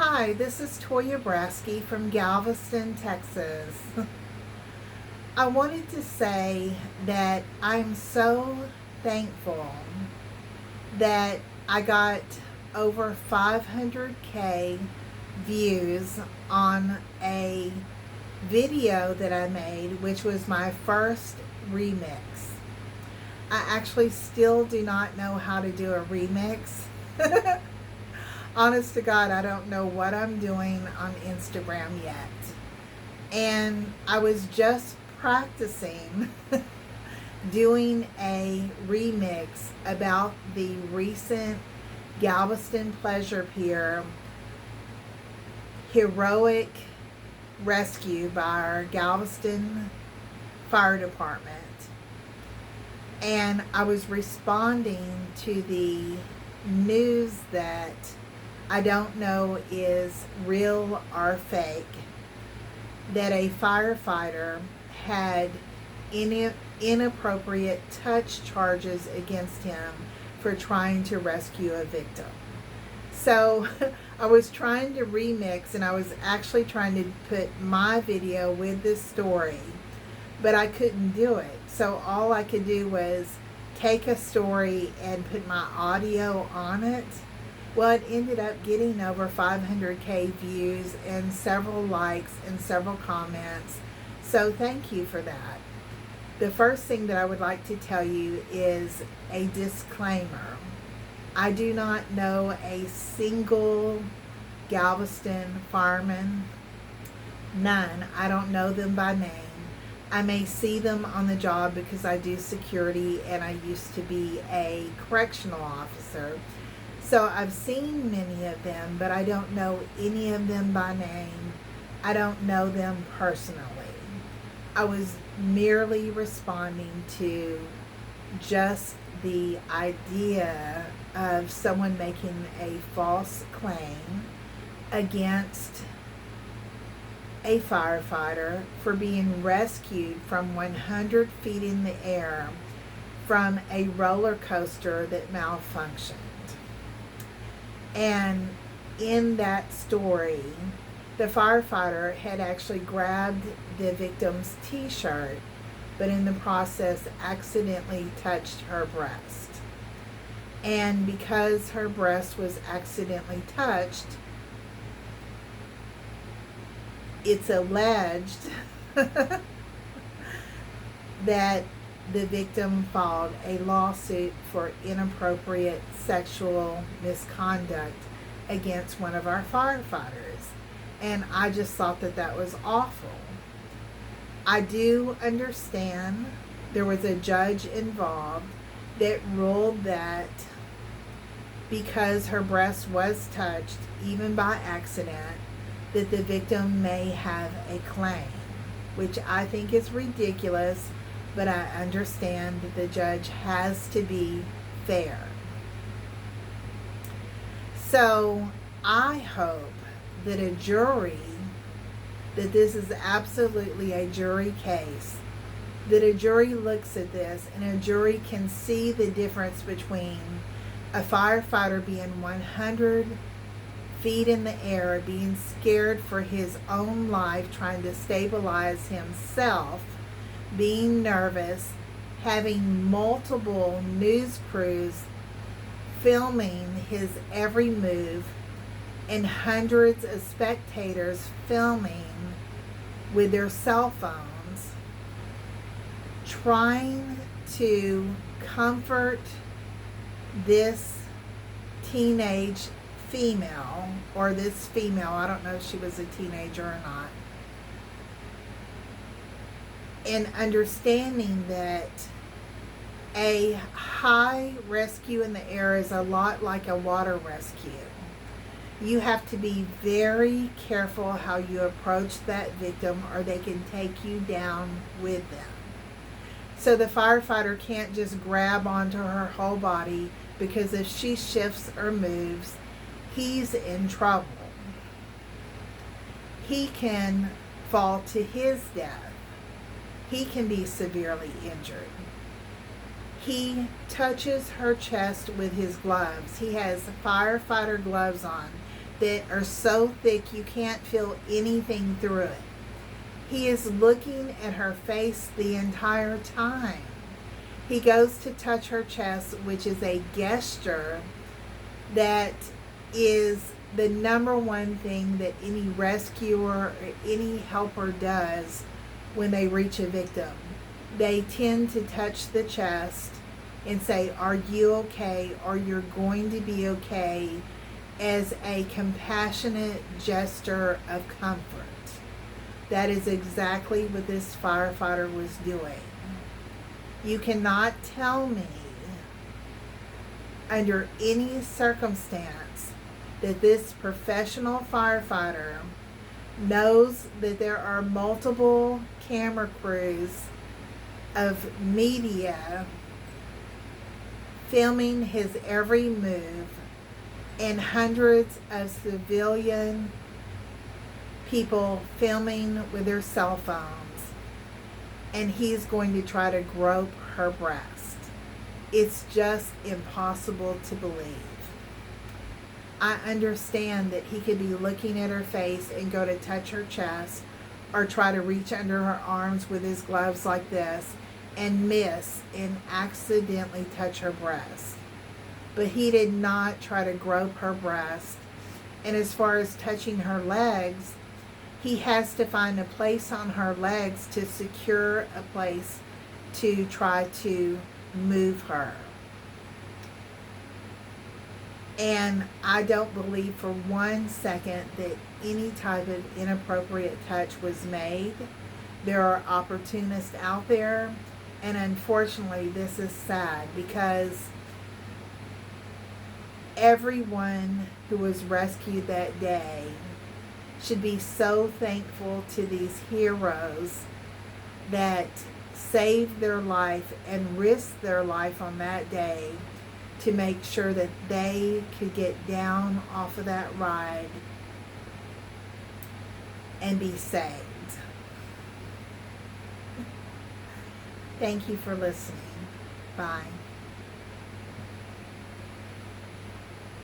Hi, this is Toya Brasky from Galveston, Texas. I wanted to say that I'm so thankful that I got over 500K views on a video that I made, which was my first remix. I actually still do not know how to do a remix. Honest to God, I don't know what I'm doing on Instagram yet. And I was just practicing doing a remix about the recent Galveston Pleasure Pier heroic rescue by our Galveston Fire Department. And I was responding to the news that I don't know is real or fake, that a firefighter had inappropriate touch charges against him for trying to rescue a victim. So I was trying to remix, and I was actually trying to put my video with this story, but I couldn't do it. So all I could do was take a story and put my audio on it. Well, it ended up getting over 500K views and several likes and several comments. So thank you for that. The first thing that I would like to tell you is a disclaimer. I do not know a single Galveston fireman. None. I don't know them by name. I may see them on the job because I do security and I used to be a correctional officer. So I've seen many of them, but I don't know any of them by name. I don't know them personally. I was merely responding to just the idea of someone making a false claim against a firefighter for being rescued from 100 feet in the air from a roller coaster that malfunctioned. And in that story, the firefighter had actually grabbed the victim's t-shirt, but in the process accidentally touched her breast. And because her breast was accidentally touched, it's alleged that the victim filed a lawsuit for inappropriate sexual misconduct against one of our firefighters. And I just thought that that was awful. I do understand there was a judge involved that ruled that because her breast was touched, even by accident, that the victim may have a claim, which I think is ridiculous, but I understand that the judge has to be fair. So I hope that a jury, that this is absolutely a jury case, that a jury looks at this and a jury can see the difference between a firefighter being 100 feet in the air, being scared for his own life, trying to stabilize himself, being nervous, having multiple news crews filming his every move, and hundreds of spectators filming with their cell phones, trying to comfort this teenage female, or this female, I don't know if she was a teenager or not, and understanding that a high rescue in the air is a lot like a water rescue. You have to be very careful how you approach that victim, or they can take you down with them. So the firefighter can't just grab onto her whole body, because if she shifts or moves, he's in trouble. He can fall to his death. He can be severely injured. He touches her chest with his gloves. He has firefighter gloves on. that are so thick you can't feel anything through it. He is looking at her face the entire time. He goes to touch her chest, which is a gesture that is the number one thing that any rescuer or any helper does when they reach a victim. They tend to touch the chest and say, "Are you okay?" or "You're going to be okay," as a compassionate gesture of comfort. That is exactly what this firefighter was doing. You cannot tell me under any circumstance that this professional firefighter knows that there are multiple camera crews of media filming his every move and hundreds of civilian people filming with their cell phones, and he's going to try to grope her breast. It's just impossible to believe. I understand that he could be looking at her face and go to touch her chest or try to reach under her arms with his gloves like this and miss and accidentally touch her breast. But he did not try to grope her breast. And as far as touching her legs, he has to find a place on her legs to secure a place to try to move her. And I don't believe for 1 second that any type of inappropriate touch was made. There are opportunists out there, and unfortunately this is sad because everyone who was rescued that day should be so thankful to these heroes that saved their life and risked their life on that day to make sure that they could get down off of that ride and be saved. Thank you for listening. Bye.